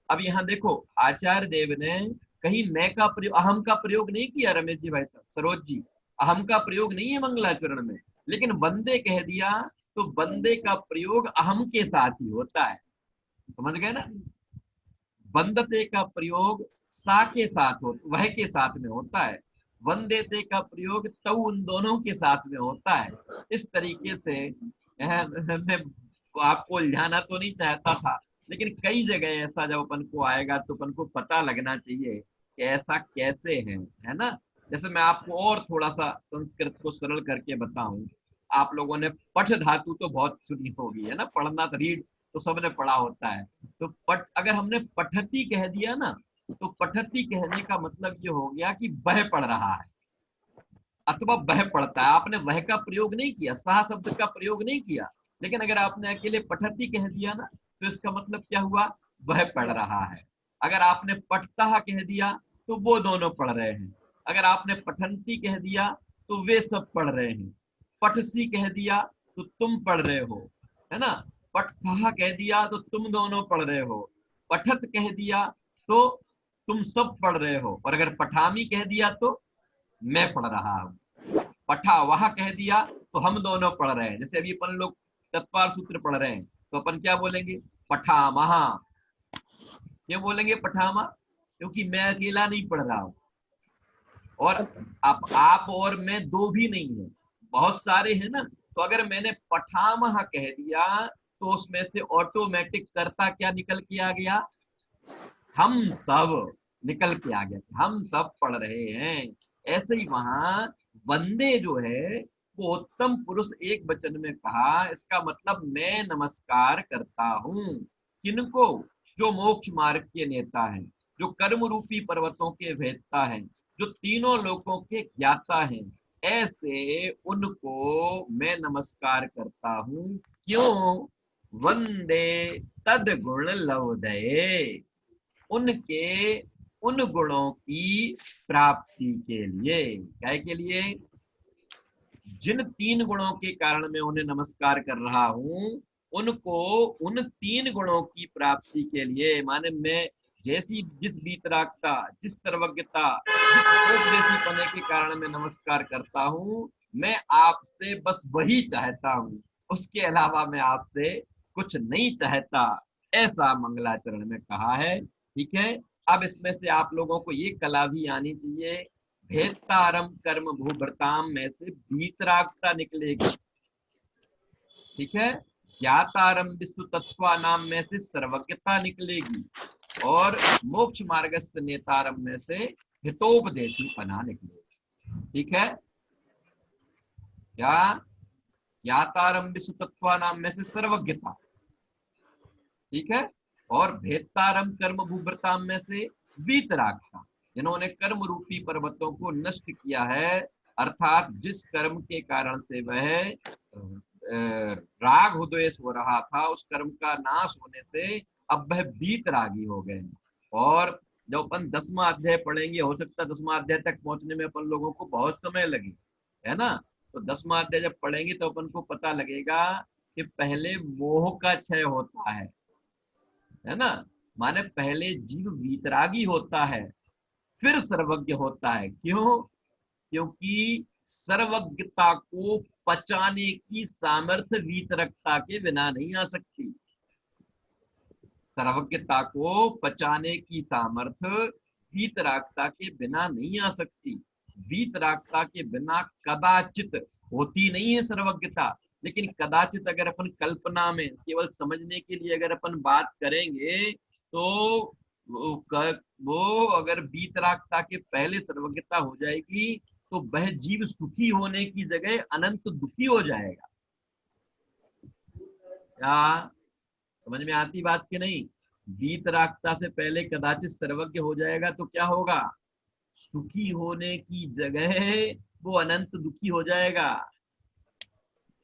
अब यहाँ देखो, आचार्य देव ने कहीं मैं का प्रयोग, अहम का प्रयोग नहीं किया रमेश जी, भाई साहब, सरोज जी, अहम का प्रयोग नहीं है मंगलाचरण में, लेकिन बंदे कह दिया तो बंदे का प्रयोग अहम के साथ ही होता है। समझ गए ना? बंदते का प्रयोग सा के साथ हो, वह के साथ में होता है। वंदेते का प्रयोग तो उन दोनों के साथ में होता है। इस तरीके से मैं आपको उलझाना तो नहीं चाहता था, लेकिन कई जगह ऐसा जब अपन को आएगा तो अपन को पता लगना चाहिए कि ऐसा कैसे है ना? जैसे मैं आपको और थोड़ा सा संस्कृत को सरल करके बताऊं। आप लोगों ने पठ धातु तो बहुत सुनी होगी, है ना? पढ़ना तो, रीड तो सबने पढ़ा होता है। तो पट, अगर हमने पठती कह दिया ना, तो पठती कहने का मतलब ये हो गया कि वह पढ़ रहा है अथवा वह पढ़ता है। आपने वह का प्रयोग नहीं किया, सह शब्द का प्रयोग नहीं किया, लेकिन अगर आपने अकेले पठती कह दिया ना, तो इसका मतलब क्या हुआ? वह पढ़ रहा है। अगर आपने पठता कह दिया तो वो दोनों पढ़ रहे हैं। अगर आपने पठंती कह दिया तो वे सब पढ़ रहे हैं। पठसी कह दिया तो तुम पढ़ रहे हो, है ना? पठता कह दिया तो तुम दोनों पढ़ रहे हो। पठत कह दिया तो तुम सब पढ़ रहे हो। और अगर पठामी कह दिया तो मैं पढ़ रहा हूँ। पठा वह कह दिया तो हम दोनों पढ़ रहे हैं। जैसे अभी अपन लोग तत्पर सूत्र पढ़ रहे हैं, तो अपन क्या बोलेंगे? पठामहा। क्यों बोलेंगे पठामा? क्योंकि मैं अकेला नहीं पढ़ रहा हूँ, और आप और मैं दो भी नहीं है, बहुत सारे हैं ना। तो अगर मैंने पठामहा कह दिया तो उसमें से ऑटोमेटिक कर्ता क्या निकल के आ गया? हम सब निकल के आ गया, हम सब पढ़ रहे हैं। ऐसे ही वहां वंदे जो है वो उत्तम पुरुष एक वचन में कहा, इसका मतलब मैं नमस्कार करता हूं। किनको? जो मोक्ष मार्ग के नेता हैं, जो कर्म रूपी पर्वतों के भेदता हैं, जो तीनों लोकों के ज्ञाता हैं, ऐसे उनको मैं नमस्कार करता हूं। क्यों? वंदे तद गुण लवदये, उनके उन गुणों की प्राप्ति के लिए। क्या के लिए? जिन तीन गुणों के कारण मैं उन्हें नमस्कार कर रहा हूं, उनको उन तीन गुणों की प्राप्ति के लिए, माने मैं जैसी जिस बीतरागता, जिस सर्वज्ञता, जिस उपदेशी पने के कारण मैं नमस्कार करता हूं, मैं आपसे बस वही चाहता हूं, उसके अलावा मैं आपसे कुछ नहीं चाहता। ऐसा मंगलाचरण में कहा है। ठीक है। अब इसमें से आप लोगों को ये कला भी आनी चाहिए, भेदतारम कर्म भूभृताम में से बीतरागता निकलेगी। ठीक है। ज्ञातारम विश्व तत्वा नाम में से सर्वज्ञता निकलेगी, और मोक्ष मार्गस्थ नेतारम में से हितोपदेशी पना निकलेगी। ठीक है। क्या? ज्ञातारम विश्व तत्वा नाम में से सर्वज्ञता, ठीक है, और भेदतारम कर्म भूभृताम में से वीतरागता, जिन्होंने कर्म रूपी पर्वतों को नष्ट किया है, अर्थात जिस कर्म के कारण से वह राग द्वेष हो रहा था, उस कर्म का नाश होने से अब वह वीतरागी हो गए। और जब अपन 10वां अध्याय पढ़ेंगे, हो सकता है 10वां अध्याय तक पहुंचने में अपन लोगों को बहुत समय लगे, है ना? तो 10वां अध्याय जब पढ़ेंगे तो अपन को पता लगेगा कि पहले मोह का क्षय होता है ना? माने पहले जीव वीतरागी होता है, फिर सर्वज्ञ होता है। क्यों? क्योंकि सर्वज्ञता को पचाने की सामर्थ्य वीतरकता के बिना नहीं आ सकती। सर्वज्ञता को पचाने की सामर्थ्य वीतरागता के बिना नहीं आ सकती। वीतरागता के बिना कदाचित होती नहीं है सर्वज्ञता। लेकिन कदाचित अगर अपन कल्पना में केवल समझने के लिए अगर अपन बात करेंगे, तो वो अगर वीतरागता के पहले सर्वज्ञता हो जाएगी तो वह जीव सुखी होने की जगह अनंत दुखी हो जाएगा। क्या समझ में आती बात की नहीं? वीतरागता से पहले कदाचित सर्वज्ञ हो जाएगा तो क्या होगा? सुखी होने की जगह वो अनंत दुखी हो जाएगा।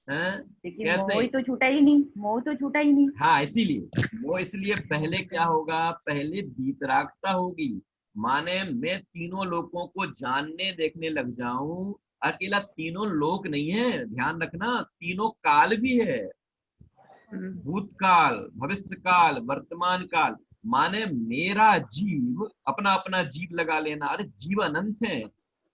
लेकिन कैसे? मोह ही तो छूटा ही नहीं, मोह तो छूटा ही नहीं। हाँ, इसीलिए वो, इसलिए पहले क्या होगा? पहले वीतरागता होगी। माने मैं तीनों लोगों को जानने देखने लग जाऊं। अकेला तीनों लोक नहीं है, ध्यान रखना, तीनों काल भी है। भूतकाल, भविष्य काल, वर्तमान काल, माने मेरा जीव, अपना अपना जीव लगा लेना, अरे जीव अनंत है।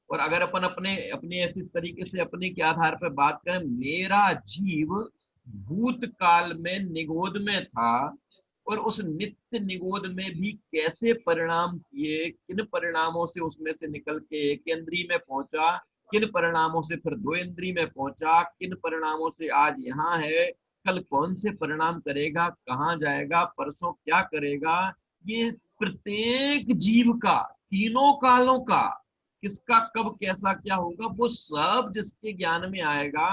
और अगर अपन अपने अपने ऐसे तरीके से अपने के आधार पर बात करें, मेरा जीव भूतकाल में निगोद में था, और उस नित्य निगोद में भी कैसे परिणाम किए, किन परिणामों से उसमें से निकल के एक इंद्रिय में पहुंचा, किन परिणामों से फिर दो इंद्रिय में पहुंचा, किन परिणामों से आज यहाँ है, कल कौन से परिणाम करेगा, कहाँ जाएगा, परसों क्या करेगा, ये प्रत्येक जीव का, तीनों कालों का, किसका कब कैसा क्या होगा, वो सब जिसके ज्ञान में आएगा।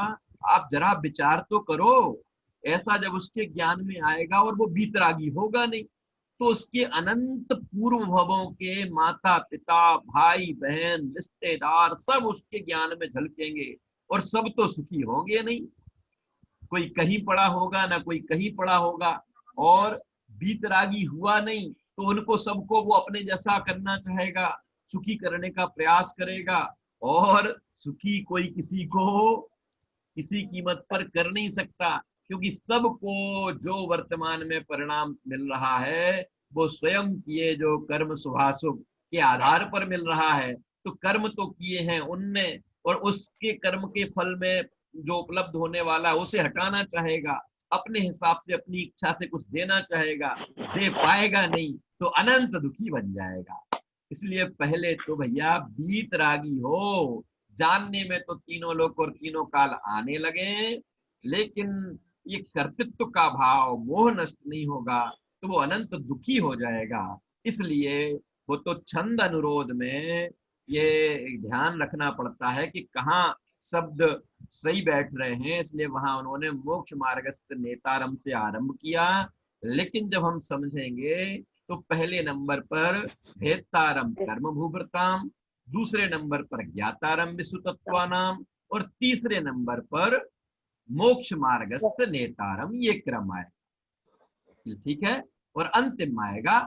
आप जरा विचार तो करो, ऐसा जब उसके ज्ञान में आएगा और वो बीतरागी होगा नहीं, तो उसके अनंत पूर्व भवों के माता पिता भाई बहन रिश्तेदार सब उसके ज्ञान में झलकेंगे, और सब तो सुखी होंगे नहीं। कोई कहीं पड़ा होगा ना कोई कहीं पड़ा होगा, और बीतरागी हुआ नहीं तो उनको सबको वो अपने जैसा करना चाहेगा, सुखी करने का प्रयास करेगा। और सुखी कोई किसी को किसी कीमत पर कर नहीं सकता, क्योंकि सबको जो वर्तमान में परिणाम मिल रहा है वो स्वयं किए जो कर्म शुभाशुभ के आधार पर मिल रहा है। तो कर्म तो किए हैं उनने, और उसके कर्म के फल में जो उपलब्ध होने वाला है उसे हटाना चाहेगा, अपने हिसाब से अपनी इच्छा से कुछ देना चाहेगा, दे पाएगा नहीं तो अनंत दुखी बन जाएगा। इसलिए पहले तो भैया बीतरागी हो, जानने में तो तीनों लोक और तीनों काल आने लगे, लेकिन ये कर्तृत्व का भाव मोह नष्ट नहीं होगा तो वो अनंत दुखी हो जाएगा। इसलिए वो तो छंद अनुरोध में ये ध्यान रखना पड़ता है कि कहाँ शब्द सही बैठ रहे हैं, इसलिए वहां उन्होंने मोक्ष मार्गस्थ नेतारम से आरंभ किया। लेकिन जब हम समझेंगे तो पहले नंबर पर भेदतारम कर्म भूभृताम, दूसरे नंबर पर ज्ञातारम विसुतत्वानाम, और तीसरे नंबर पर मोक्ष मार्गस्थ नेतारम, ये क्रम आए, ठीक है। और अंतिम आएगा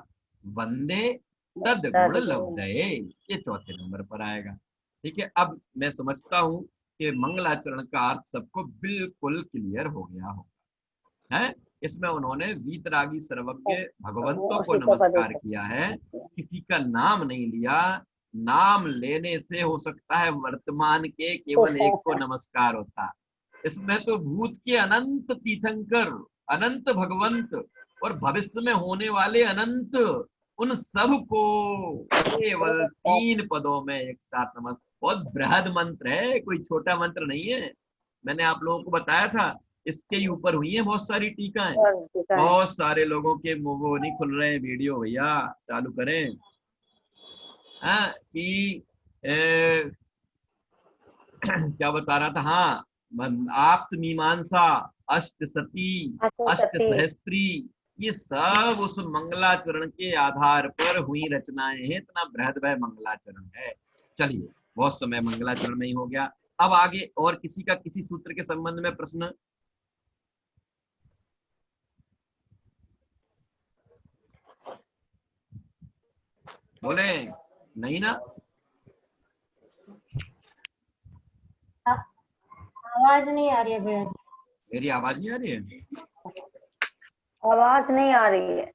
वंदे तद गुण लब्धये, ये चौथे नंबर पर आएगा। ठीक है, अब मैं समझता हूं कि मंगलाचरण का अर्थ सबको बिल्कुल क्लियर हो गया होगा है। इसमें उन्होंने वीतरागी सर्वज्ञ भगवंतों को नमस्कार किया है, किसी का नाम नहीं लिया। नाम लेने से हो सकता है वर्तमान के केवल एक को नमस्कार होता, इसमें तो भूत के अनंत तीर्थंकर, अनंत भगवंत, और भविष्य में होने वाले अनंत, उन सब को केवल 3 पदों में एक साथ नमस्कार। बहुत बृहद मंत्र है, कोई छोटा मंत्र नहीं है। मैंने आप लोगों को बताया था, इसके ही ऊपर हुई है बहुत सारी टीकाएं। बहुत सारे लोगों के वो नहीं खुल रहे हैं वीडियो, भैया चालू करें। हाँ कि क्या बता रहा था, हाँ आप्त मीमांसा, अष्ट सती, अष्ट सहस्त्री, ये सब उस मंगलाचरण के आधार पर हुई रचनाएं हैं। इतना बृहदभय मंगलाचरण है। चलिए, बहुत समय मंगलाचरण में ही हो गया। अब आगे और किसी का किसी सूत्र के संबंध में प्रश्न? बोले नहीं ना? आवाज नहीं आ रही है भैया। मेरी आवाज नहीं आ रही है? आवाज नहीं आ रही है।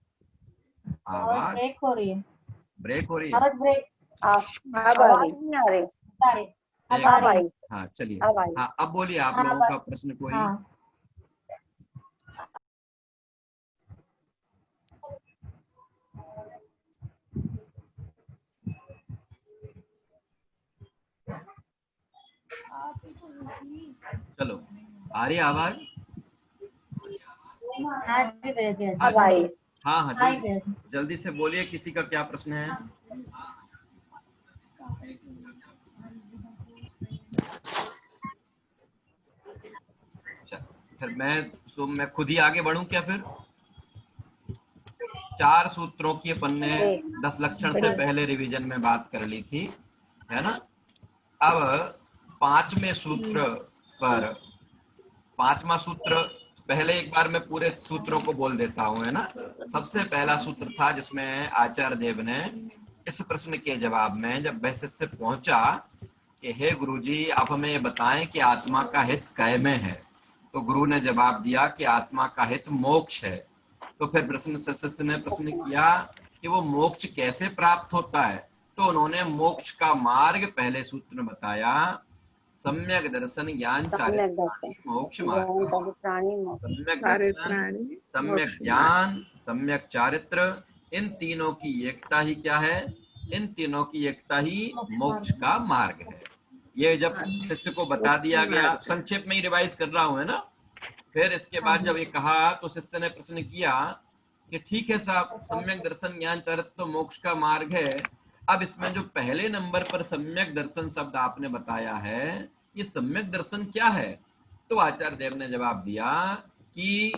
आवाज ब्रेक हो रही है। ब्रेक हो रही है? आवाज ब्रेक आवाज नहीं आ रही। अब आ रही। हाँ चलिए, अब आई। हाँ अब बोलिए आप लोगों का प्रश्न कोई। हाँ। चलो, आ रही आवाज? हाँ जी भैया। अब आई। हाँ हाँ आई जल्दी, भैया। जल्दी से बोलिए, किसी का क्या प्रश्न है? फिर मैं खुद ही आगे बढ़ूं क्या? फिर 4 सूत्रों की अपन ने 10 लक्षण से पहले रिवीजन में बात कर ली थी, है ना। अब 5वें सूत्र पर, 5वां सूत्र पहले एक बार मैं पूरे सूत्रों को बोल देता हूं, है ना। सबसे पहला सूत्र था जिसमें आचार्य देव ने इस प्रश्न के जवाब में जब वह शिष्य पहुंचा कि हे गुरुजी आप हमें बताएं कि आत्मा का हित कै में है, तो गुरु ने जवाब दिया कि आत्मा का हित मोक्ष है। तो फिर प्रश्न शिष्य ने प्रश्न किया कि वो मोक्ष कैसे प्राप्त होता है, तो उन्होंने मोक्ष का मार्ग पहले सूत्र में बताया, सम्यक दर्शन ज्ञान सम्यक चारित्र दर्शन मोक्ष ज्ञान मार्ग। परित्राणी मोक्ष। सम्यक सारे दर्शन, प्राणी सम्यक मोक्ष मार्ग। ज्ञान, सम्यक चारित्र, इन तीनों की एकता ही क्या है, इन तीनों की एकता ही मोक्ष का मार्ग है। ये जब शिष्य को बता दिया गया, संक्षेप में ही रिवाइज कर रहा हूं, है ना। फिर इसके बाद जब ये कहा तो शिष्य ने प्रश्न किया कि ठीक है साहब, सम्यक दर्शन ज्ञान चारित्र तो मोक्ष का मार्ग है, अब इसमें जो पहले नंबर पर सम्यक दर्शन शब्द आपने बताया है, ये सम्यक दर्शन क्या है। तो आचार्य देव ने जवाब दिया कि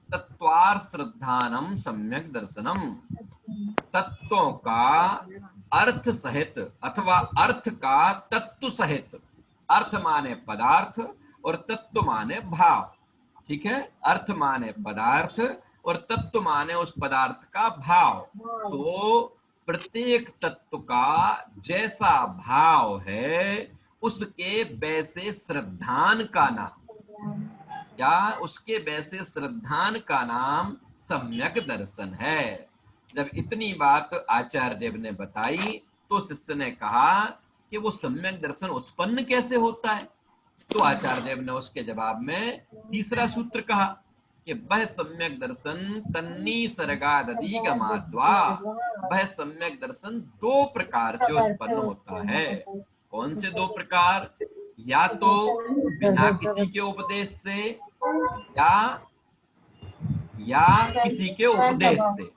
तत्वार श्रद्धानम सम्यक दर्शनम, तत्वों का अर्थ सहित अथवा अर्थ का तत्व सहित, अर्थ माने पदार्थ और तत्व माने भाव, ठीक है, अर्थ माने पदार्थ और तत्व माने उस पदार्थ का भाव। तो प्रत्येक तत्व का जैसा भाव है उसके वैसे श्रद्धान का नाम, या उसके वैसे श्रद्धान का नाम सम्यक दर्शन है। जब इतनी बात आचार्य देव ने बताई तो शिष्य ने कहा कि वो सम्यक दर्शन उत्पन्न कैसे होता है। तो आचार्य देव ने उसके जवाब में तीसरा सूत्र कहा कि वह सम्यक दर्शन तन्नी सर्गादधिगमाद्वा, वह सम्यक दर्शन दो प्रकार से उत्पन्न होता है। कौन से दो प्रकार, या तो बिना किसी के उपदेश से, या किसी के उपदेश से,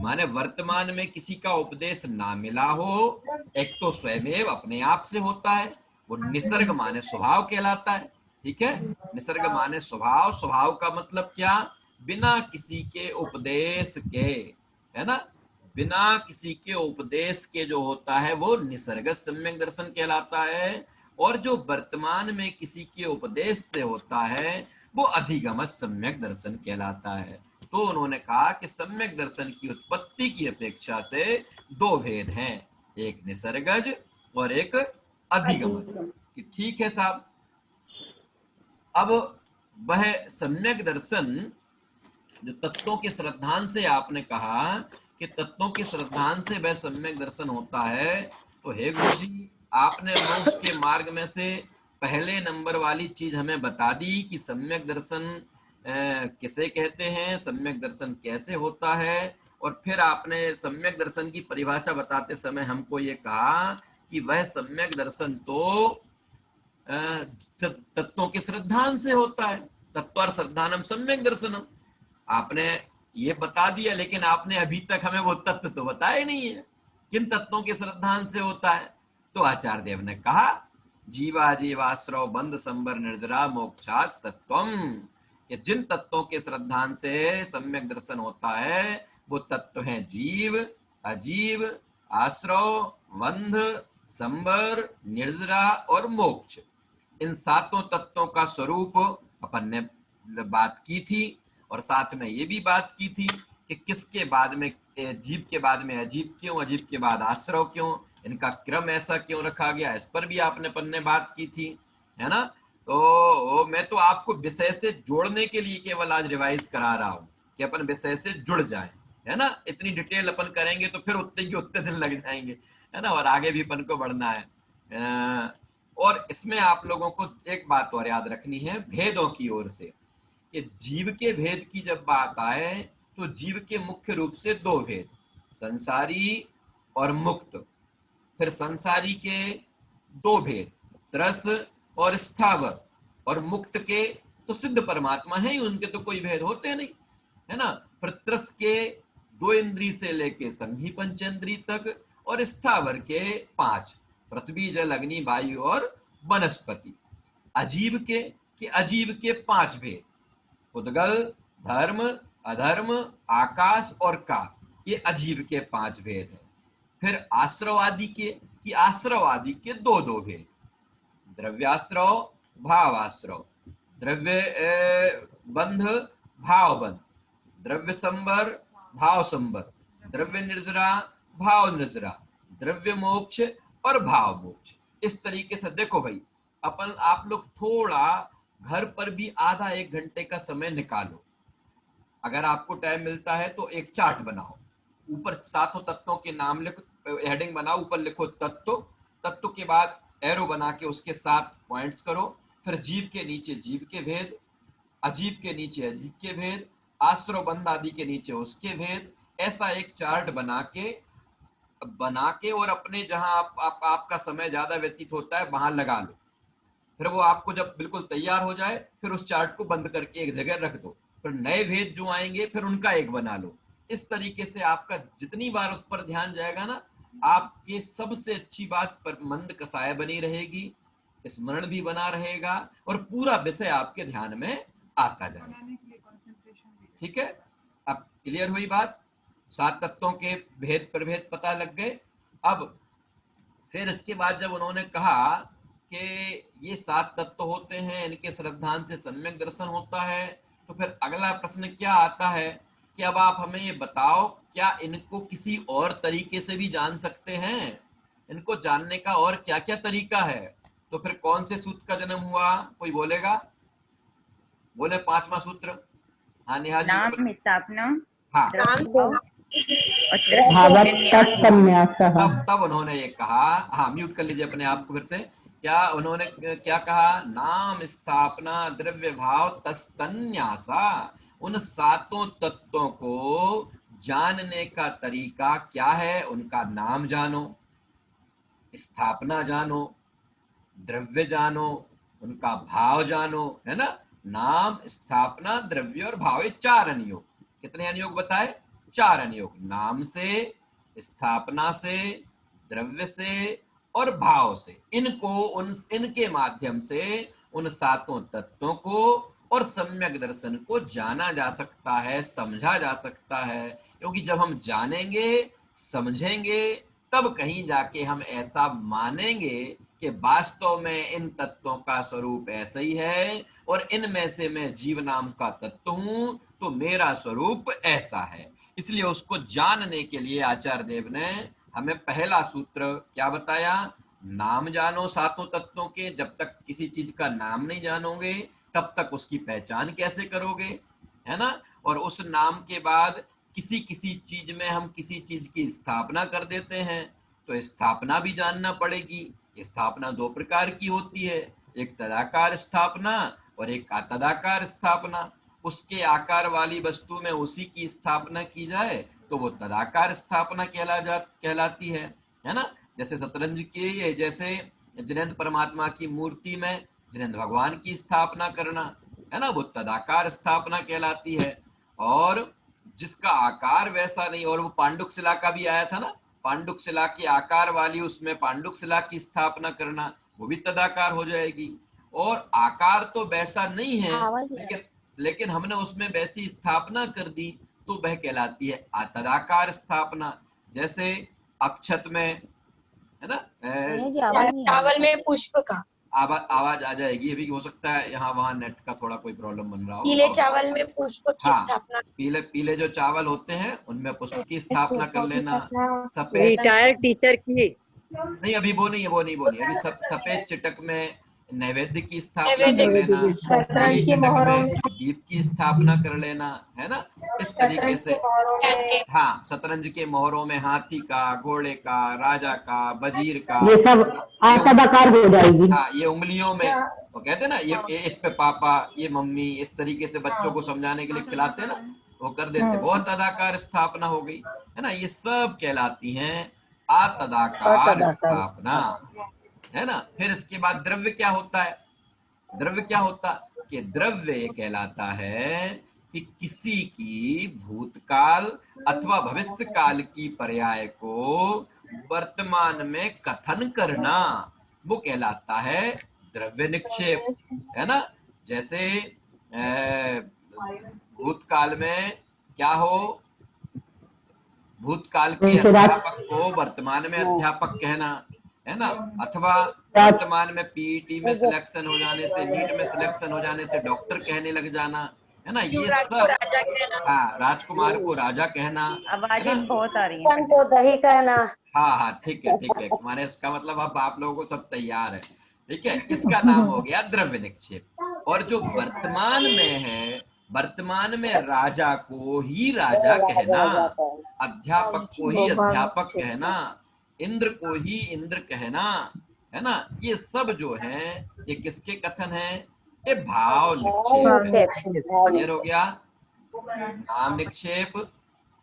माने वर्तमान में किसी का उपदेश ना मिला हो। एक तो स्वयं अपने आप से होता है, वो निसर्ग माने स्वभाव कहलाता है, ठीक है, निसर्ग माने स्वभाव, स्वभाव का मतलब क्या, बिना किसी के उपदेश के, है ना, बिना किसी के उपदेश के जो होता है वो निसर्ग सम्यक दर्शन कहलाता है। और जो वर्तमान में किसी के उपदेश से होता है वो अधिगम सम्यक दर्शन कहलाता है। तो उन्होंने कहा कि सम्यक दर्शन की उत्पत्ति की अपेक्षा से दो भेद हैं, एक निसर्गज और एक अधिगम। ठीक है साहब। अब वह सम्यक दर्शन जो तत्वों के श्रद्धान से आपने कहा कि तत्वों के श्रद्धान से वह सम्यक दर्शन होता है, तो हे गुरु जी आपने मोक्ष के मार्ग में से पहले नंबर वाली चीज हमें बता दी कि सम्यक दर्शन किसे कहते हैं, सम्यक दर्शन कैसे होता है, और फिर आपने सम्यक दर्शन की परिभाषा बताते समय हमको ये कहा कि वह सम्यक दर्शन तो तत्वों के श्रद्धान से होता है, तत्व श्रद्धानम सम्यक दर्शनम। आपने ये बता दिया, लेकिन आपने अभी तक हमें वो तत्व तो बताया नहीं है, किन तत्वों के श्रद्धान से होता है। तो आचार्य देव ने कहा जीवा जीवाश्रव बंध संबर निर्जरा मोक्षास तत्वम, कि जिन तत्वों के श्रद्धान से सम्यक दर्शन होता है वो तत्व हैं जीव, अजीव, आश्रव, बंध, संबर, निर्जरा और मोक्ष। इन सातों तत्वों का स्वरूप अपन ने बात की थी, और साथ में ये भी बात की थी कि किसके बाद में जीव के बाद में अजीब क्यों, अजीब के बाद आश्रव क्यों, इनका क्रम ऐसा क्यों रखा गया, इस पर भी आपने अपन ने बात की थी, है ना। तो मैं तो आपको विषय से जोड़ने के लिए केवल आज रिवाइज करा रहा हूँ कि अपन विषय से जुड़ जाएं, है ना। इतनी डिटेल अपन करेंगे तो फिर उतने के उतने दिन लग जाएंगे, है ना, और आगे भी अपन को बढ़ना है। और इसमें आप लोगों को एक बात और याद रखनी है भेदों की ओर से, कि जीव के भेद की जब बात आए तो जीव के मुख्य रूप से दो भेद, संसारी और मुक्त। फिर संसारी के दो भेद, त्रस और स्थावर, और मुक्त के तो सिद्ध परमात्मा है ही, उनके तो कोई भेद होते नहीं, है ना। फिर त्रस के दो इंद्री से लेके संघी पंचेंद्री तक, और स्थावर के 5, पृथ्वी जल अग्नि वायु और वनस्पति। अजीव के 5 भेद, उद्गल, धर्म, अधर्म, आकाश और काल, ये अजीव के 5 भेद हैं। फिर आश्रवादि के आश्रवादि के दो भेद, द्रव्याश्रव, भावाश्रव, द्रव्य बंध, भाव बंध, द्रव्य संबर, भाव संबर, द्रव्य निर्जरा, भाव निर्जरा, द्रव्य मोक्ष और भाव मोक्ष। इस तरीके से देखो भाई, आप लोग थोड़ा घर पर भी आधा 1 घंटे का समय निकालो, अगर आपको टाइम मिलता है तो एक चार्ट बनाओ, ऊपर सातों तत्वों के नाम लिखो, हेडिंग बनाओ, ऊपर लिखो तत्व, तत्व के बाद एरो बना के उसके 7 पॉइंट्स करो, फिर जीव के नीचे जीव के भेद, अजीब के नीचे अजीब के भेद, आश्रव बंध आदि के नीचे उसके भेद, ऐसा एक चार्ट बना के और अपने जहां आपका समय ज्यादा व्यतीत होता है वहां लगा लो। फिर वो आपको जब बिल्कुल तैयार हो जाए फिर उस चार्ट को बंद करके एक जगह रख दो, फिर नए भेद जो आएंगे फिर उनका एक बना लो। इस तरीके से आपका जितनी बार उस पर ध्यान जाएगा ना, आपके सबसे अच्छी बात पर मंद कसाय बनी रहेगी, स्मरण भी बना रहेगा और पूरा विषय आपके ध्यान में आता जाएगा। ठीक है, अब क्लियर हुई बात, 7 तत्वों के भेद प्रभेद पता लग गए। अब फिर इसके बाद जब उन्होंने कहा कि ये 7 तत्व होते हैं, इनके श्रद्धान से सम्यक दर्शन होता है, तो फिर अगला प्रश्न क्या आता है कि अब आप हमें ये बताओ, क्या इनको किसी और तरीके से भी जान सकते हैं? इनको जानने का और क्या क्या तरीका है? तो फिर कौन से सूत्र का जन्म हुआ, कोई बोलेगा? बोले 5वां सूत्र। हाँ नेहा जी। नाम स्थापना, हाँ, तब उन्होंने ये कहा, हाँ म्यूट कर लीजिए अपने आप को फिर से, क्या उन्होंने क्या कहा? नाम स्थापना द्रव्य भाव तस्तन्यासा, उन 7 तत्वों को जानने का तरीका क्या है? उनका नाम जानो, स्थापना जानो, द्रव्य जानो, उनका भाव जानो, है ना? नाम, स्थापना, द्रव्य और भाव, 4 अनुयोग। कितने अनुयोग बताए? 4 अनुयोग। नाम से, स्थापना से, द्रव्य से और भाव से, इनके माध्यम से उन 7 तत्वों को और सम्यक दर्शन को जाना जा सकता है, समझा जा सकता है। क्योंकि जब हम जानेंगे, समझेंगे, तब कहीं जाके हम ऐसा मानेंगे कि वास्तव में इन तत्वों का स्वरूप ऐसा ही है और इनमें से मैं जीव नाम का तत्व हूं, तो मेरा स्वरूप ऐसा है। इसलिए उसको जानने के लिए आचार्य देव ने हमें पहला सूत्र क्या बताया? नाम जानो 7 तत्वों के। जब तक किसी चीज का नाम नहीं जानोगे तब तक उसकी पहचान कैसे करोगे, है ना? और उस नाम के बाद किसी किसी चीज में हम किसी चीज की स्थापना कर देते हैं, तो स्थापना भी जानना पड़ेगी। स्थापना 2 प्रकार की होती है, एक तदाकार स्थापना और एक अतदाकार स्थापना। उसके आकार वाली वस्तु में उसी की स्थापना की जाए तो वो तदाकार स्थापना कहलाती है ना? जैसे शतरंज के, जैसे जिनेंद्र परमात्मा की मूर्ति में जिनेंद्र भगवान की स्थापना करना, है ना, वो तदाकार स्थापना कहलाती है। और जिसका आकार वैसा नहीं, और वो पांडुक शिला का भी आया था ना, पांडुक शिला के आकार वाली उसमें पांडुक शिला की स्थापना करना, वो भी तदाकार हो जाएगी। और आकार तो वैसा नहीं है, लेकिन हमने उसमें वैसी स्थापना कर दी तो वह कहलाती है तदाकार स्थापना। जैसे अक्षत में, है ना, चावल में पुष्प का आवाज आ जाएगी, अभी हो सकता है यहाँ वहाँ नेट का थोड़ा कोई प्रॉब्लम बन रहा हो। पीले चावल में पुष्प की स्थापना। पीले जो चावल होते हैं उनमें पुष्प की स्थापना कर लेना। सफेद रिटायर्ड टीचर की नहीं, अभी वो नहीं, अभी सफेद चिटक में नैवेद्य की स्थापना कर लेना, नीली चिटक में दीप की स्थापना कर लेना, है ना? इस तरीके से। हाँ, शतरंज के मोहरों में हाथी का, घोड़े का, राजा का, वजीर का, ये सब आकार हो जाएगी। हाँ, ये उंगलियों में वो कहते हैं ना, ये इस पे पापा, ये मम्मी, इस तरीके से बच्चों को समझाने के लिए खिलाते हैं ना, वो कर देते, बहुत तदाकार स्थापना हो गई, है ना? ये सब कहलाती हैं अतदाकार स्थापना, है ना? फिर इसके बाद द्रव्य क्या होता है? द्रव्य क्या होता कि द्रव्य कहलाता है कि किसी की भूतकाल अथवा भविष्य काल की पर्याय को वर्तमान में कथन करना, वो कहलाता है द्रव्य निक्षेप, है ना? जैसे भूतकाल में क्या हो, भूतकाल के अध्यापक को वर्तमान में अध्यापक कहना, है ना? अथवा वर्तमान में पीईटी में सिलेक्शन हो जाने से, नीट में सिलेक्शन हो जाने से डॉक्टर कहने लग जाना, है ना? ये सब, हाँ, राजकुमार को राजा कहना, आवाजें बहुत आ रही हैं। को दही कहना। हाँ, ठीक है, तुम्हारे इसका मतलब अब आप लोगों को सब तैयार है, ठीक है? इसका नाम हो गया द्रव्य निक्षेप। और जो वर्तमान में है वर्तमान में राजा को ही राजा कहना, अध्यापक को ही अध्यापक कहना, इंद्र को ही इंद्र कहना, है ना। ये सब जो है ये किसके कथन है? ये भाव निक्षेप है। क्लियर हो गया? नाम निक्षेप,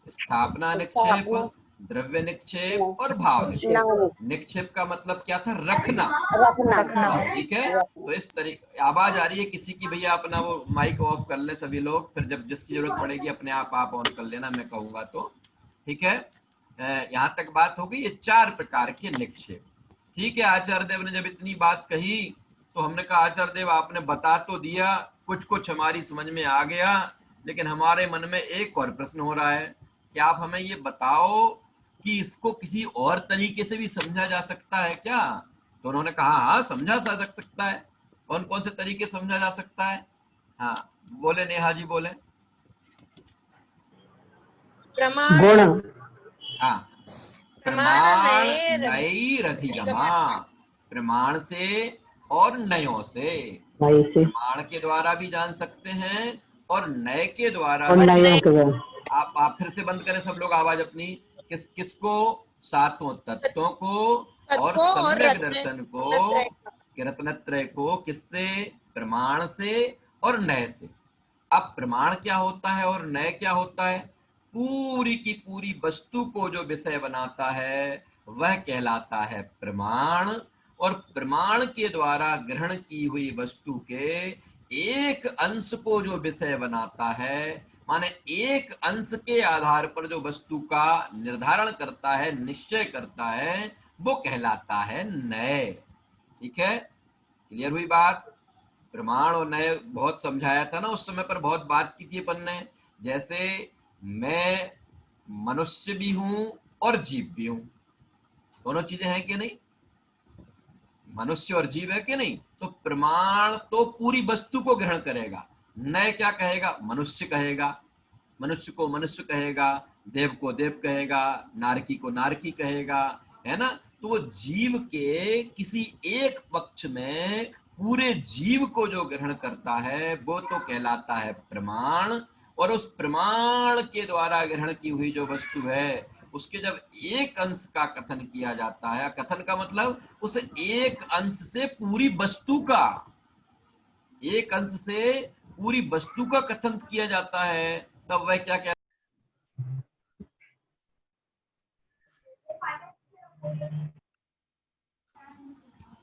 स्थापना निक्षेप, द्रव्य निक्षेप और भाव निक्षेप। निक्षेप का मतलब क्या था? रखना। ठीक है, तो इस तरीके आवाज आ रही है किसी की? भैया अपना वो माइक ऑफ कर ले सभी लोग, फिर जब जिसकी जरूरत पड़ेगी अपने आप ऑन कर लेना, मैं कहूंगा तो। ठीक है, यहाँ तक बात हो गई। ये 4 प्रकार के निक्षेप। ठीक है, आचार्य देव ने जब इतनी बात कही तो हमने कहा आचार्य देव आपने बता तो दिया, कुछ कुछ हमारी समझ में आ गया, लेकिन हमारे मन में एक और प्रश्न हो रहा है कि आप हमें ये बताओ कि इसको किसी और तरीके से भी समझा जा सकता है क्या? तो उन्होंने कहा हाँ, समझा जा सकता है। कौन कौन से तरीके समझा जा सकता है? हाँ बोले, नेहा जी बोले। प्रमाण, गुण, हाँ, प्रमाण नैरधिगमा, प्रमाण से और नयों से। नए से प्रमाण के द्वारा भी जान सकते हैं और नए के द्वारा और भी। नयों के द्वारा। आप फिर से बंद करें सब लोग आवाज अपनी। किसको? सातों तत्वों को और सम्यक दर्शन को, रत्नत्रय को। किससे? प्रमाण से और नए से। अब प्रमाण क्या होता है और नए क्या होता है? पूरी की पूरी वस्तु को जो विषय बनाता है वह कहलाता है प्रमाण, और प्रमाण के द्वारा ग्रहण की हुई वस्तु के एक अंश को जो विषय बनाता है, माने एक अंश के आधार पर जो वस्तु का निर्धारण करता है, निश्चय करता है, वो कहलाता है नए। ठीक है, क्लियर हुई बात? प्रमाण और नए बहुत समझाया था ना उस समय पर, बहुत बात की थी अपन ने। जैसे मैं मनुष्य भी हूं और जीव भी हूं, दोनों चीजें हैं कि नहीं? मनुष्य और जीव है कि नहीं? तो प्रमाण तो पूरी वस्तु को ग्रहण करेगा, नए क्या कहेगा? मनुष्य कहेगा, मनुष्य को मनुष्य कहेगा, देव को देव कहेगा, नारकी को नारकी कहेगा, है ना। तो वो जीव के किसी एक पक्ष में पूरे जीव को जो ग्रहण करता है वो तो कहलाता है प्रमाण, और उस प्रमाण के द्वारा ग्रहण की हुई जो वस्तु है उसके जब एक अंश का कथन किया जाता है, कथन का मतलब उस एक अंश से पूरी वस्तु का, एक अंश से पूरी वस्तु का कथन किया जाता है, तब वह क्या कहता है?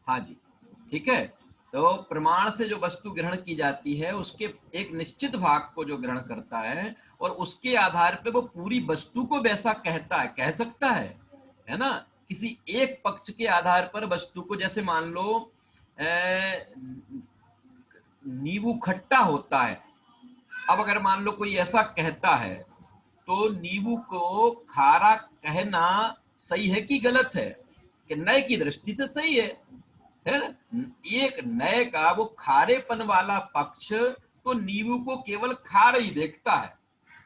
हाँ जी, ठीक है। तो प्रमाण से जो वस्तु ग्रहण की जाती है उसके एक निश्चित भाग को जो ग्रहण करता है और उसके आधार पे वो पूरी वस्तु को वैसा कहता है, कह सकता है ना। किसी एक पक्ष के आधार पर वस्तु को, जैसे मान लो नींबू खट्टा होता है, अब अगर मान लो कोई ऐसा कहता है तो नींबू को खारा कहना सही है कि गलत है? कि नए की दृष्टि से सही है ना। एक नए का वो खारेपन वाला पक्ष तो नींबू को केवल खारा ही देखता है,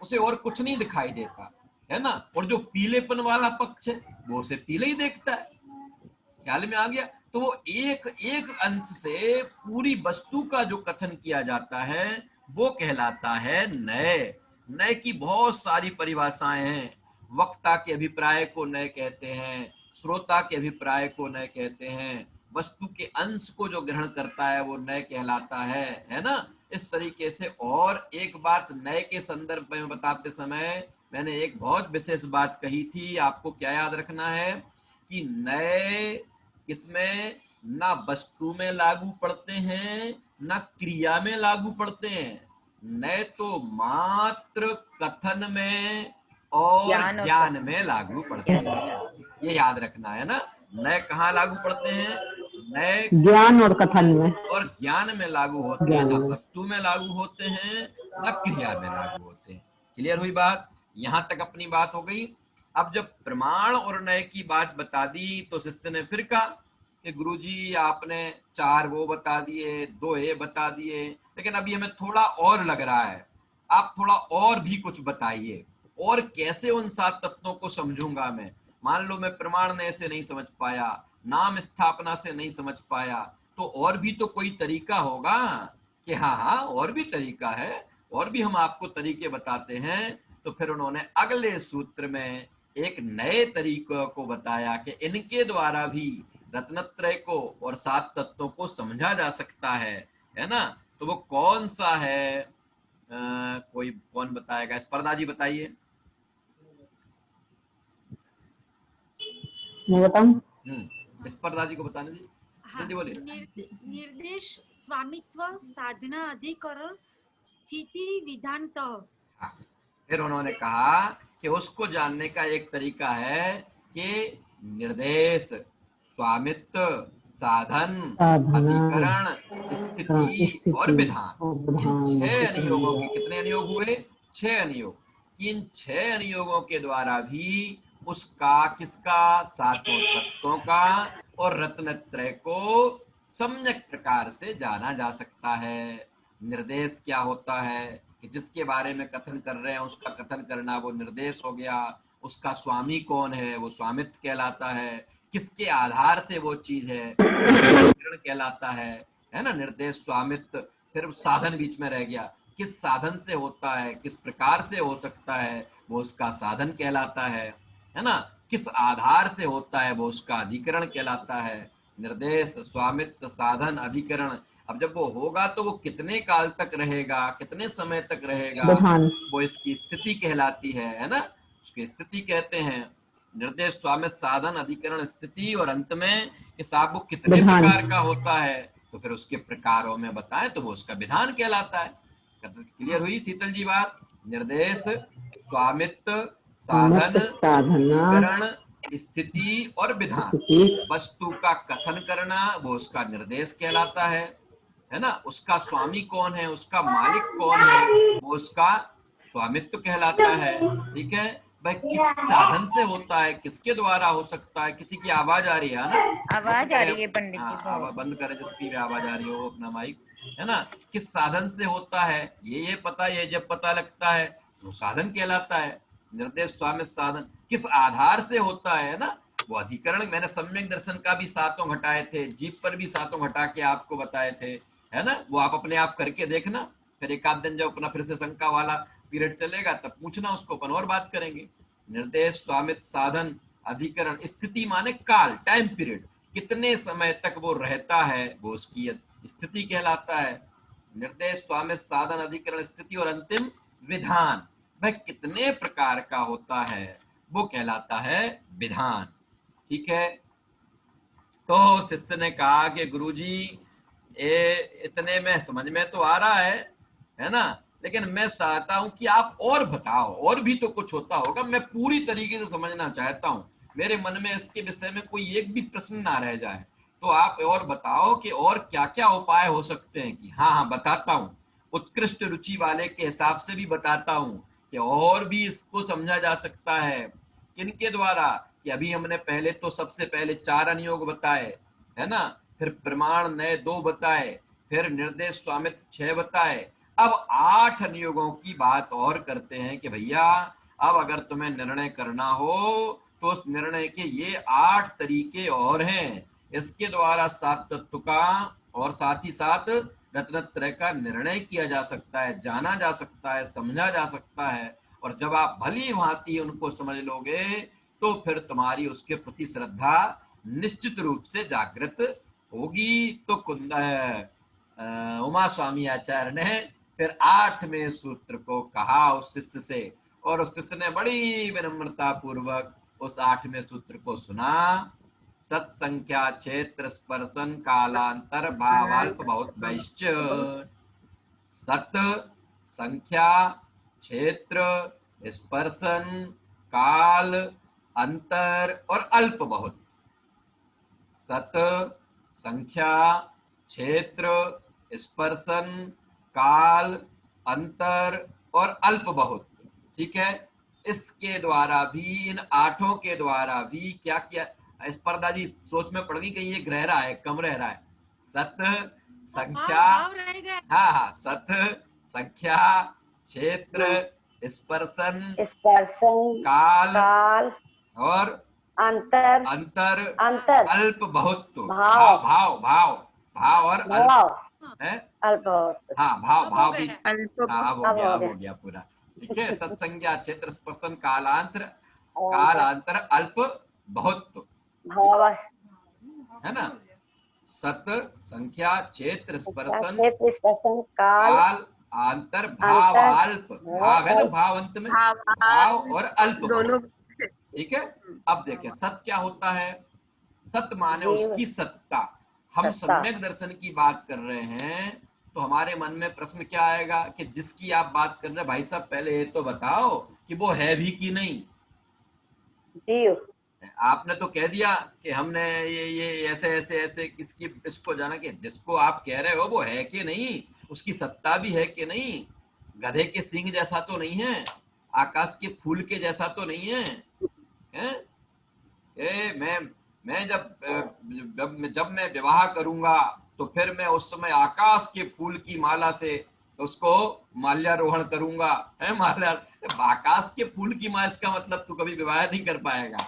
उसे और कुछ नहीं दिखाई देता, है ना। और जो पीलेपन वाला पक्ष है वो उसे पीले ही देखता है। ख्याल में आ गया? तो वो एक एक अंश से पूरी वस्तु का जो कथन किया जाता है वो कहलाता है नए। नए की बहुत सारी परिभाषाएं हैं। वक्ता के अभिप्राय को नए कहते हैं, श्रोता के अभिप्राय को नए कहते हैं, वस्तु के अंश को जो ग्रहण करता है वो नए कहलाता है ना। इस तरीके से। और एक बात नए के संदर्भ में बताते समय मैंने एक बहुत विशेष बात कही थी, आपको क्या याद रखना है कि नए किसमें? ना वस्तु में लागू पड़ते हैं ना क्रिया में लागू पड़ते हैं। नए तो मात्र कथन में और ज्ञान में लागू पड़ते हैं, ये याद रखना है ना। नए कहाँ लागू पड़ते हैं? नए ज्ञान और कथन में और ज्ञान में लागू होते हैं, ना वस्तु में लागू होते हैं ना क्रिया में लागू होते हैं। क्लियर हुई बात? यहां तक अपनी बात हो गई। अब जब प्रमाण और नए की बात बता दी तो शिष्य ने फिर कहा कि गुरुजी आपने 4 वो बता दिए, 2 ये बता दिए, लेकिन अभी हमें थोड़ा और लग रहा है, आप थोड़ा और भी कुछ बताइए। और कैसे उन 7 तत्वों को समझूंगा मैं? मान लो मैं प्रमाण नए से नहीं समझ पाया, नाम स्थापना से नहीं समझ पाया, तो और भी तो कोई तरीका होगा कि हाँ और भी तरीका है। और भी हम आपको तरीके बताते हैं। तो फिर उन्होंने अगले सूत्र में एक नए तरीकों को बताया कि इनके द्वारा भी रत्नत्रय को और 7 तत्वों को समझा जा सकता है ना। तो वो कौन सा है, कोई कौन बताएगा? स्पर्धा जी बताइए। मैं बताऊं? स्पर्धा जी को बताने दीजिए, जल्दी बोलिए। निर्देश स्वामित्व साधना अधिकरण स्थिति विधान। हाँ, फिर उन्होंने कहा कि उसको जानने का एक तरीका है कि निर्देश, स्वामित्व, साधन, अधिकरण, स्थिति और विधान, इन 6 अनुयोगों के कितने अनुयोग हुए? 6 अनुयोग। इन 6 अनुयोगों के द्वारा भी उसका, किसका? 7 तत्वों का और रत्नत्रय को सम्यक प्रकार से जाना जा सकता है। निर्देश क्या होता है कि जिसके बारे में कथन कर रहे हैं उसका कथन करना, वो निर्देश हो गया। उसका स्वामी कौन है, वो स्वामित्व कहलाता है। किसके आधार से वो चीज है, अधिकरण कहलाता है ना। निर्देश, स्वामित्व, फिर साधन बीच में रह गया। किस साधन से होता है, किस प्रकार से हो सकता है, वो उसका साधन कहलाता है ना। किस आधार से होता है, वो उसका अधिकरण कहलाता है। निर्देश, स्वामित्व, साधन, अधिकरण। अब जब वो होगा तो वो कितने काल तक रहेगा, कितने समय तक रहेगा, वो इसकी स्थिति कहलाती है ना। उसकी स्थिति कहते हैं। निर्देश, स्वामित्व, साधन, अधिकरण, स्थिति, और अंत में कि साहब वो कितने प्रकार का होता है, तो फिर उसके प्रकारों में बताएं तो वो उसका विधान कहलाता है। क्लियर हुई शीतल जी बात? निर्देश, स्वामित्व, साधन, अधिकरण, स्थिति और विधान। वस्तु का कथन करना वो उसका निर्देश कहलाता है ना। उसका स्वामी कौन है, उसका मालिक कौन है, वो उसका स्वामित्व कहलाता है। ठीक है भाई। किस साधन से होता है, किसके द्वारा हो सकता है? किसी की आवाज आ रही है ना? आवाज आ रही है पंडित जी। हाँ, बंद करें जिसकी भी आवाज आ रही हो अपना माइक, है ना। किस साधन से होता है, ये पता, ये जब पता लगता है तो साधन कहलाता है। निर्देश, स्वामित्व, साधन। किस आधार से होता है ना, वो अधिकरण। मैंने सम्यक दर्शन का भी 7 घटाए थे, जीव पर भी 7 घटा के आपको बताए थे, है ना। वो आप अपने आप करके देखना। फिर एक आध दिन जब अपना फिर से शंका वाला पीरियड चलेगा तब पूछना, उसको अपन और बात करेंगे। निर्देश, स्वामित्व, साधन, अधिकरण, स्थिति माने काल, टाइम पीरियड, कितने समय तक वो रहता है, वो उसकी स्थिति कहलाता है। निर्देश, स्वामित्व, साधन, अधिकरण, स्थिति और अंतिम विधान, वह कितने प्रकार का होता है, वो कहलाता है विधान। ठीक है। तो शिष्य ने कहा कि गुरुजी इतने में समझ में तो आ रहा है ना, लेकिन मैं चाहता हूं कि आप और बताओ, और भी तो कुछ होता होगा, मैं पूरी तरीके से समझना चाहता हूं, मेरे मन में इसके विषय में कोई एक भी प्रश्न ना रह जाए। तो आप और बताओ कि और क्या क्या उपाय हो सकते हैं। कि हाँ बताता हूँ, उत्कृष्ट रुचि वाले के हिसाब से भी बताता हूँ कि और भी इसको समझा जा सकता है। किनके द्वारा? कि अभी हमने पहले तो सबसे पहले 4 अनुयोग बताए, है ना। फिर प्रमाण नए 2 बताए, फिर निर्देश, स्वामित्व 6 बताए। अब 8 अनुयोगों की बात और करते हैं कि भैया अब अगर तुम्हें निर्णय करना हो तो उस निर्णय के ये 8 तरीके और हैं। इसके द्वारा 7 तत्व का और साथ ही साथ रत्नत्रय का निर्णय किया जा सकता है, जाना जा सकता है, समझा जा सकता है। और जब आप भली भांति उनको समझ लोगे तो फिर तुम्हारी उसके प्रति श्रद्धा निश्चित रूप से जागृत होगी। तो उमा स्वामी आचार्य ने फिर 8वें सूत्र को कहा उस शिष्य से, और उस शिष्य ने बड़ी विनम्रता पूर्वक उस 8वें सूत्र को सुना। सत्संख्या क्षेत्र स्पर्शन कालांतर भावाल्प बहुत वैश्च। सत संख्या, क्षेत्र, स्पर्शन, काल, अंतर और अल्प बहुत। सत संख्या, क्षेत्र, स्पर्शन, काल, अंतर और अल्प बहुत। ठीक है। इसके द्वारा भी, इन 8 के द्वारा भी क्या क्या, स्पर्धा जी सोच में पड़ गई कहीं ये रह रहा है, कम रह रहा है। सत संख्या, हाँ, सत संख्या, क्षेत्र, स्पर्शन, काल और अंतर, अल्प बहुत। भाव और है। अल्प हाँ, भाव अब हो भाव भी, गया। हाँ, अब हो गया पूरा। ठीक है, सत्संज्ञा क्षेत्र स्पर्शन कालांतर अल्प बहुत, भाव है ना। सत संख्या क्षेत्र स्पर्शन क्षेत्र स्पर्शन काल काल आंतर भाव अंतर अल्प, भाव है ना, भाव अंत में, भाव और अल्प दोनों बहुत। ठीक है। अब देखिए सत क्या होता है। सत माने जीव उसकी सत्ता। हम सत्ता। सम्यक दर्शन की बात कर रहे हैं तो हमारे मन में प्रश्न क्या आएगा कि जिसकी आप बात कर रहे हैं, भाई साहब पहले ये तो बताओ कि वो है भी कि नहीं। जीव आपने तो कह दिया कि हमने ये ऐसे ऐसे ऐसे किसकी इसको जाना कि जिसको आप कह रहे हो वो है कि नहीं, उसकी सत्ता भी है कि नहीं। गधे के सींग जैसा तो नहीं है, आकाश के फूल के जैसा तो नहीं है, हैं? मैं जब मैं विवाह करूंगा तो फिर मैं उस समय आकाश के फूल की माला से उसको माल्यारोहण करूंगा, है माल्या। आकाश के फूल की माला, इसका मतलब तू कभी विवाह नहीं कर पाएगा,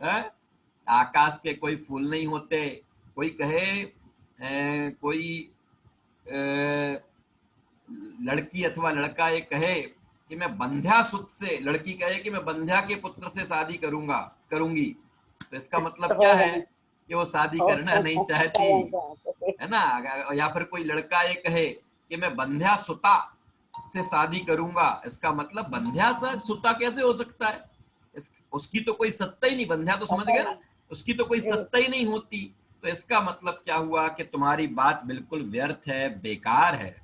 है? आकाश के कोई फूल नहीं होते। कोई कहे कोई लड़की अथवा लड़का ये कहे कि मैं बंध्या सुत से, लड़की कहे कि मैं बंध्या के पुत्र से शादी करूंगी, तो इसका मतलब क्या है कि वो शादी करना नहीं चाहती, है ना। या फिर कोई लड़का ये कहे कि मैं बंध्या सुता से शादी करूंगा, इसका मतलब बंध्या से सुता कैसे हो सकता है। उसकी तो कोई सत्ता ही नहीं, बंध्या तो समझ गए ना, उसकी तो कोई सत्ता ही नहीं होती। तो इसका मतलब क्या हुआ कि तुम्हारी बात बिल्कुल व्यर्थ है, बेकार है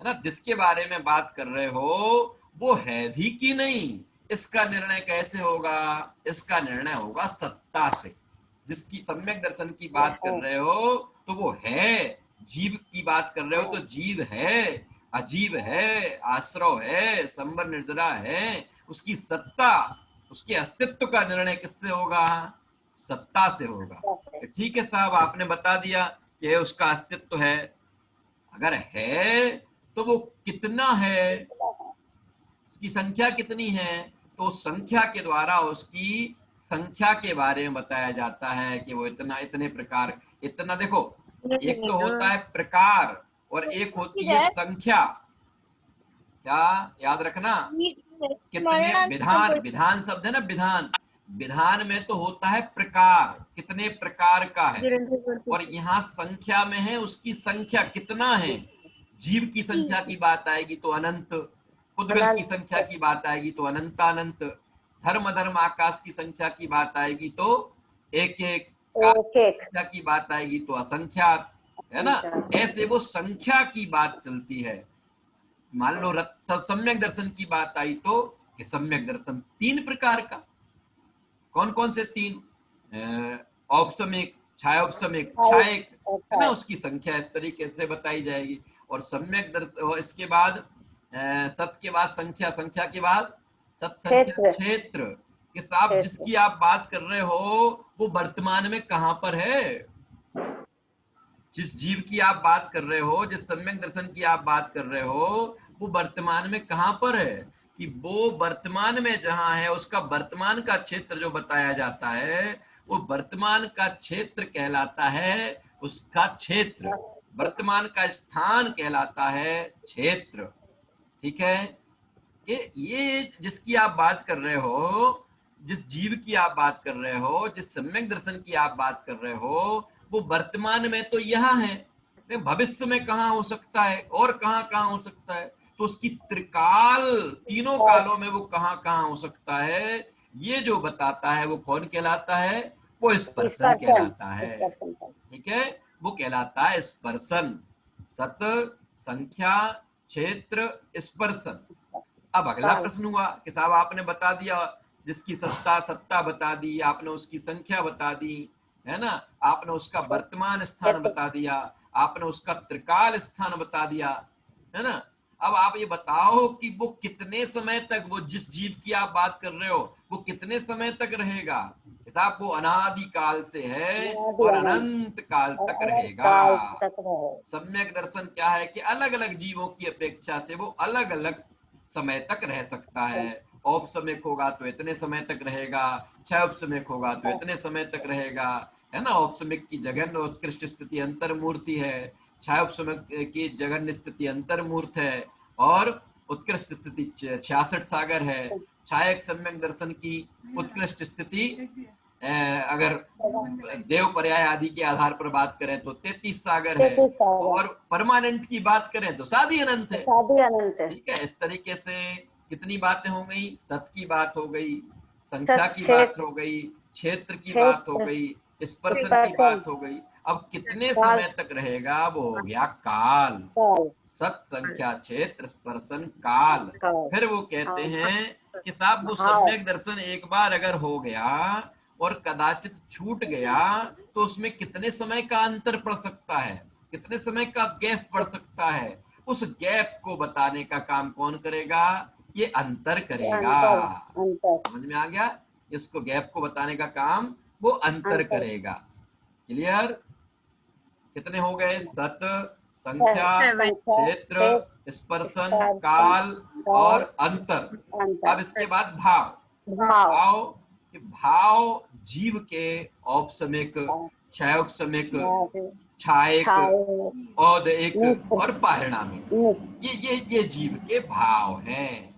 ना। जिसके बारे में बात कर रहे हो वो है भी कि नहीं, इसका निर्णय कैसे होगा। इसका निर्णय होगा सत्ता से। जिसकी सम्यक दर्शन की बात कर रहे हो तो वो है, जीव की बात कर रहे हो तो जीव है, अजीव है, आश्रव है, संबर निर्जरा है। उसकी सत्ता, उसके अस्तित्व का निर्णय किससे होगा, सत्ता से होगा। ठीक है साहब, आपने बता दिया कि उसका अस्तित्व है। अगर है तो वो कितना है, उसकी संख्या कितनी है, तो संख्या के द्वारा उसकी संख्या के बारे में बताया जाता है कि वो इतना, इतने प्रकार, इतना। देखो एक तो होता है प्रकार और एक होती है संख्या। क्या याद रखना, कितने विधान, विधान शब्द है ना, विधान, विधान में तो होता है प्रकार, कितने प्रकार का है, और यहाँ संख्या में है उसकी संख्या कितना है। जीव की संख्या की बात आएगी तो अनंत, पुद्गल की संख्या की बात आएगी तो अनंतानंत, धर्म आकाश की संख्या की बात आएगी तो एक एक, संख्या की बात आएगी तो असंख्यात, है ना। ऐसे वो संख्या की बात चलती है। मान लो सम्यक दर्शन की बात आई तो कि सम्यक दर्शन 3 प्रकार का। कौन कौन से 3? औपसमिक, छायोपसमिक, छायक, है ना, उसकी संख्या इस तरीके से बताई जाएगी। और सम्यक दर्शन, और इसके बाद सत के बाद संख्या, संख्या के बाद सत, संख्या, क्षेत्र के साथ जिसकी आप बात कर रहे हो वो वर्तमान में कहां पर है। जिस जीव की आप बात कर रहे हो, जिस सम्यक दर्शन की आप बात कर रहे हो, वो वर्तमान में कहां पर है, कि वो वर्तमान में जहां है उसका वर्तमान का क्षेत्र जो बताया जाता है वो वर्तमान का क्षेत्र कहलाता है, उसका क्षेत्र। वर्तमान का स्थान कहलाता है क्षेत्र। ठीक है, कि ये जिसकी आप बात कर रहे हो, जिस जीव की आप बात कर रहे हो, जिस सम्यक दर्शन की आप बात कर रहे हो, वो वर्तमान में तो यहाँ है, भविष्य में कहाँ हो सकता है और कहाँ कहाँ हो सकता है। तो उसकी त्रिकाल, तीनों कालों में वो कहाँ कहाँ हो सकता है, ये जो बताता है वो कौन कहलाता है, वो स्पर्शन कहलाता है। ठीक है, वो कहलाता है स्पर्शन। सत, संख्या, क्षेत्र, स्पर्शन। अब अगला प्रश्न हुआ कि साहब आपने बता दिया, जिसकी सत्ता बता दी आपने, उसकी संख्या बता दी, है ना, आपने उसका वर्तमान स्थान बता दिया, आपने उसका त्रिकाल स्थान बता दिया, है ना। अब आप ये बताओ कि वो कितने समय तक, वो जिस जीव की आप बात कर रहे हो वो कितने समय तक रहेगा। साहब वो अनादि काल से है और अनंत काल तक रहेगा। सम्यक दर्शन क्या है कि अलग अलग जीवों की अपेक्षा से वो अलग अलग समय तक रह सकता है। औपसमिक होगा तो इतने समय तक रहेगा, क्षयोपसमिक होगा तो इतने समय तक रहेगा, है ना। औपसमिक की जगन उत्कृष्ट स्थिति अंतर्मूर्ति है, छाया उपसमय की जघन्य स्थिति अंतर्मूर्त है और उत्कृष्ट स्थिति 66 सागर है। छायक सम्यक दर्शन की उत्कृष्ट स्थिति अगर देव पर्याय आदि के आधार पर बात करें तो 33 सागर है 33 सागर। और परमानेंट की बात करें तो साधी अनंत है। साधी अनंत है। ठीक है, इस तरीके से कितनी बातें हो गई, सत की बात हो गई, संख्या की सत, बात हो गई, क्षेत्र की बात हो गई, स्पर्शन की बात हो गई। अब कितने समय तक रहेगा वो हो गया काल। काल। सत, संख्या, क्षेत्र, स्पर्शन, काल। काल। फिर वो कहते हैं कि साहब वो सम्यक दर्शन एक बार अगर हो गया और कदाचित छूट गया तो उसमें कितने समय का अंतर पड़ सकता है, कितने समय का गैप पड़ सकता है। उस गैप को बताने का काम कौन करेगा? ये अंतर करेगा। समझ में आ गया? इसको गैप को बताने का काम वो अंतर करेगा। क्लियर? कितने हो गए? सत, संख्या, क्षेत्र, स्पर्शन, काल और अंतर। अब इसके बाद भाव। भाव जीव के औपसमिक, क्षयोपसमिक, छायक, औदयिक और पारिणामिक, ये जीव के भाव हैं।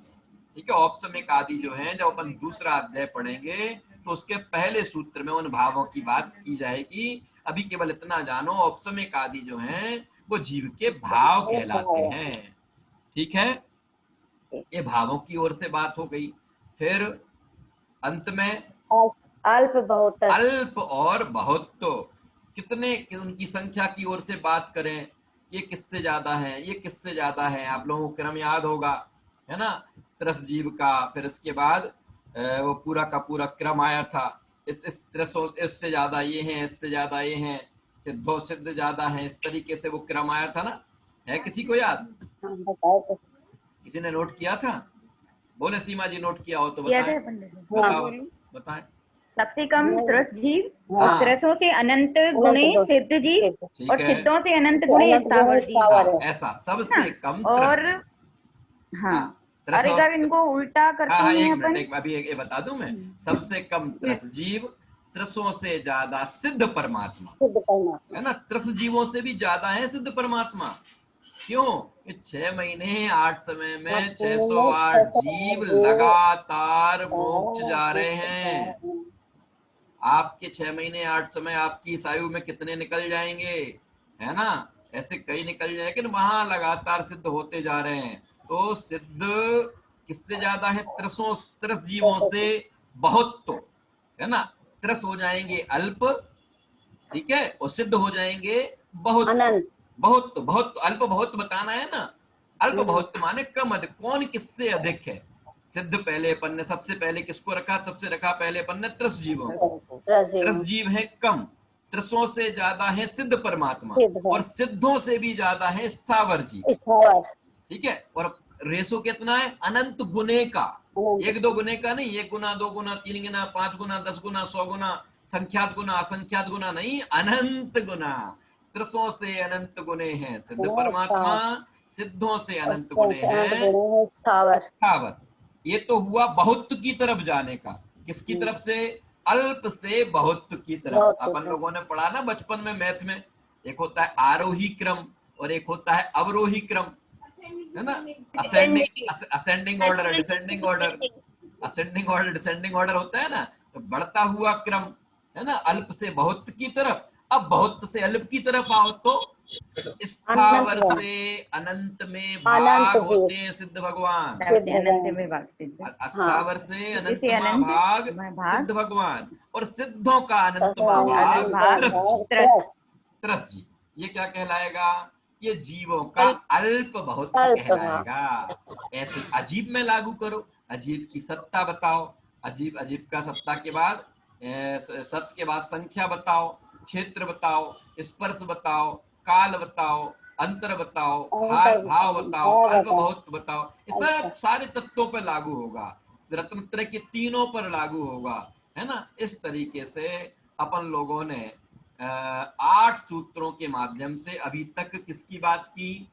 ठीक है, औपसमिक आदि जो है, जब अपन दूसरा अध्याय पढ़ेंगे तो उसके पहले सूत्र में उन भावों की बात की जाएगी। अभी केवल इतना जानो, औपसमिक आदि जो हैं वो जीव के भाव कहलाते हैं। ठीक है, ये भावों की ओर से बात हो गई। फिर अंत में अल्प बहुत, अल्प और बहुत, कितने उनकी संख्या की ओर से बात करें, ये किससे ज्यादा है, ये किससे ज्यादा है। आप लोगों को क्रम याद होगा, है ना? त्रस जीव का, फिर इसके बाद वो पूरा का पूरा क्रम आया था। इस त्रसों, इससे ज्यादा ये हैं, इससे ज्यादा ये हैं, सिद्धों सिद्ध ज्यादा हैं, इस तरीके से वो क्रम आया था ना। है किसी को याद? किसी ने नोट किया था? बोले सीमा जी, नोट किया हो तो बताएं। बताएं। सबसे कम त्रस जीव, त्रसों से अनंत गुणे सिद्ध जीव और सिद्धों से अनंत गुणे स्थावर जीव। ऐसा सबसे कम और हाँ, और अगर इनको उल्टा करते हैं अपन, अभी एक बता दूं मैं। सबसे कम त्रस जीव, त्रसों से ज्यादा सिद्ध परमात्मा, है ना? त्रस जीवों से भी ज्यादा है सिद्ध परमात्मा। क्यों? 6 महीने 8 समय में 608 जीव लगातार मोक्ष जा रहे हैं। आपके 6 महीने 8 समय आपकी इस आयु में कितने निकल जाएंगे, है ना? ऐसे कई निकल जाएंगे, लेकिन वहां लगातार सिद्ध होते जा रहे हैं। तो सिद्ध किससे ज्यादा है? त्रस जीवों से बहुत, तो है ना? त्रस हो जाएंगे अल्प, ठीक है, और सिद्ध हो जाएंगे बहुत। बहुत अल्प बहुत बताना है ना। अल्प बहुत माने कम अधिक, कौन किससे अधिक है। सिद्ध पहले अपन ने सबसे पहले किसको रखा? सबसे रखा पहले अपन ने त्रस जीवों को। त्रस जीव है कम, त्रसों से ज्यादा है सिद्ध परमात्मा, और सिद्धों से भी ज्यादा है स्थावर जीव। ठीक है, और रेशो कितना है? अनंत गुने का, 1-2 गुने का नहीं, 1 गुना, 2 गुना, 3 गुना, 5 गुना, 10 गुना, 100 गुना, संख्यात गुना, असंख्यात गुना नहीं, अनंत गुना। त्रसों से अनंत गुने हैं सिद्ध परमात्मा, सिद्धों से अनंत गुने हैं स्थावर। ये तो हुआ बहुत की तरफ जाने का। किसकी तरफ से? अल्प से बहुत की तरफ। अपन लोगों ने पढ़ा ना बचपन में मैथ में, एक होता है आरोही क्रम और एक होता है अवरोही क्रम, है ना? Ascending order, descending order, ascending order, descending order होता है ना। तो बढ़ता हुआ क्रम, है ना, अल्प से बहुत की तरफ। अब बहुत से अल्प की तरफ आओ तो स्थावर से अनंत में भाग होते हैं सिद्ध भगवान। स्थावर से अनंत भाग सिद्ध भगवान, और सिद्धों का अनंत भाग त्रस जी। ये क्या कहलाएगा? ये जीवों का अल्प बहुत कहलाएगा। ऐसे अजीब में लागू करो, अजीब की सत्ता बताओ, अजीब का सत्ता के बाद सत के बाद संख्या बताओ, क्षेत्र बताओ, स्पर्श बताओ, काल बताओ, अंतर बताओ, भाव बताओ, अल्प बहुत बताओ। ये सब सारे तत्वों पर लागू होगा, रत्नत्रय के तीनों पर लागू होगा, है ना? इस तरीके से अपन लोगों ने 8 सूत्रों के माध्यम से अभी तक किसकी बात की?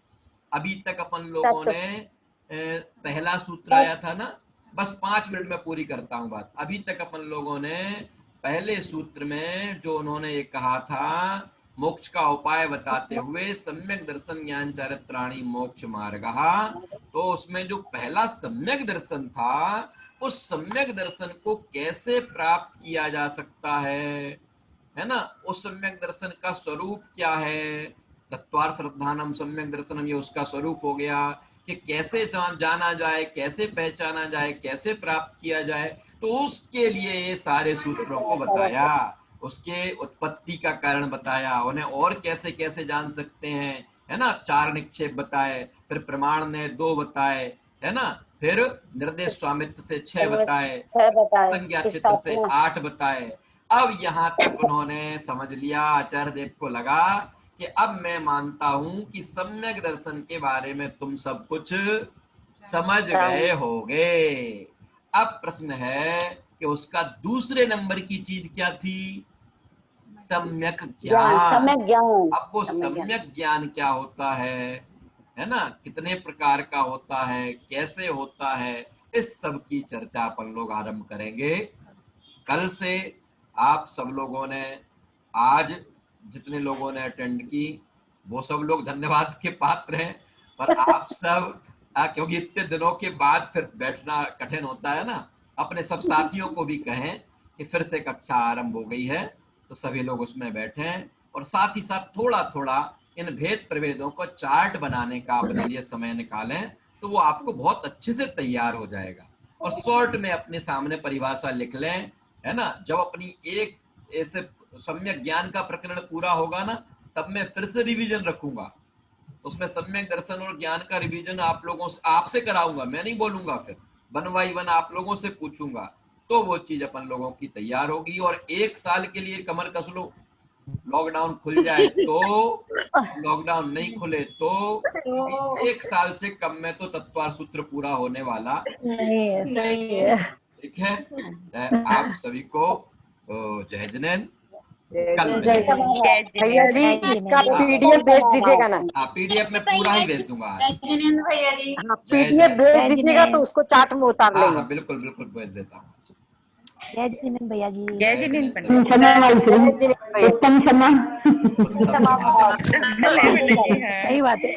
अभी तक अपन लोगों ने पहला सूत्र आया था ना, बस 5 मिनट में पूरी करता हूं बात। अभी तक अपन लोगों ने पहले सूत्र में जो उन्होंने ये कहा था मोक्ष का उपाय बताते हुए सम्यक दर्शन ज्ञान चारित्राणि मोक्ष मार्गः, तो उसमें जो पहला सम्यक दर्शन था, उस सम्यक दर्शन को कैसे प्राप्त किया जा सकता है ना? उस सम्यक दर्शन का स्वरूप क्या है? तत्वार श्रद्धानम सम्यक दर्शनम, ये उसका स्वरूप हो गया कि कैसे जाना जाए, कैसे पहचाना जाए, कैसे प्राप्त किया जाए। तो उसके लिए ये सारे सूत्रों को बताया, उसके उत्पत्ति का कारण बताया, उन्हें और कैसे कैसे जान सकते हैं, है ना? 4 निक्षेप बताए, फिर प्रमाण ने 2 बताए, है ना? फिर निर्देश स्वामित्व से 6 बताए, संज्ञा चित्र से 8 बताए। अब यहाँ तक उन्होंने समझ लिया, आचार्य देव को लगा कि अब मैं मानता हूं कि सम्यक दर्शन के बारे में तुम सब कुछ समझ गए होगे। अब प्रश्न है कि उसका दूसरे नंबर की चीज क्या थी? सम्यक ज्ञान। अब वो सम्यक ज्ञान क्या होता है ना? कितने प्रकार का होता है, कैसे होता है, इस सब की चर्चा अपन लोग आरंभ करेंगे कल से। आप सब लोगों ने, आज जितने लोगों ने अटेंड की, वो सब लोग धन्यवाद के पात्र हैं। पर आप सब, क्योंकि इतने दिनों के बाद फिर बैठना कठिन होता है ना, अपने सब साथियों को भी कहें कि फिर से कक्षा आरंभ हो गई है, तो सभी लोग उसमें बैठें और साथ ही साथ थोड़ा थोड़ा इन भेद प्रभेदों को चार्ट बनाने का अपने लिए समय निकालें, तो वो आपको बहुत अच्छे से तैयार हो जाएगा। और शॉर्ट में अपने सामने परिभाषा लिख लें, है ना? जब अपनी एक ऐसे सम्यक ज्ञान का प्रकरण पूरा होगा ना, तब मैं फिर से रिवीजन रखूंगा, उसमें सम्यक दर्शन और ज्ञान का रिवीजन आप लोगों से, आपसे कराऊंगा, मैं नहीं बोलूंगा, फिर 1 बाय 1 आप लोगों से पूछूंगा, तो वो चीज अपन लोगों की तैयार होगी। और 1 साल के लिए कमर कस लो, लॉकडाउन खुल जाए तो, लॉकडाउन नहीं खुले तो 1 साल से कम में तो तत्वार सूत्र पूरा होने वाला नहीं है। सही है। ठीक है। आप सभी को जय जिनेंद्र। कल भैया जी इसका पीडीएफ भेज दीजिएगा ना। हाँ, पीडीएफ में पूरा ही भेज दूंगा। भैया जी पीडीएफ भेज दीजिएगा तो उसको चार्ट में उतार लेंगे। हाँ, बिल्कुल बिल्कुल भेज देता हूँ। जय जिनेंद्र भैया जी। जय जिनेंद्र उत्तम क्षमा। सही बात है।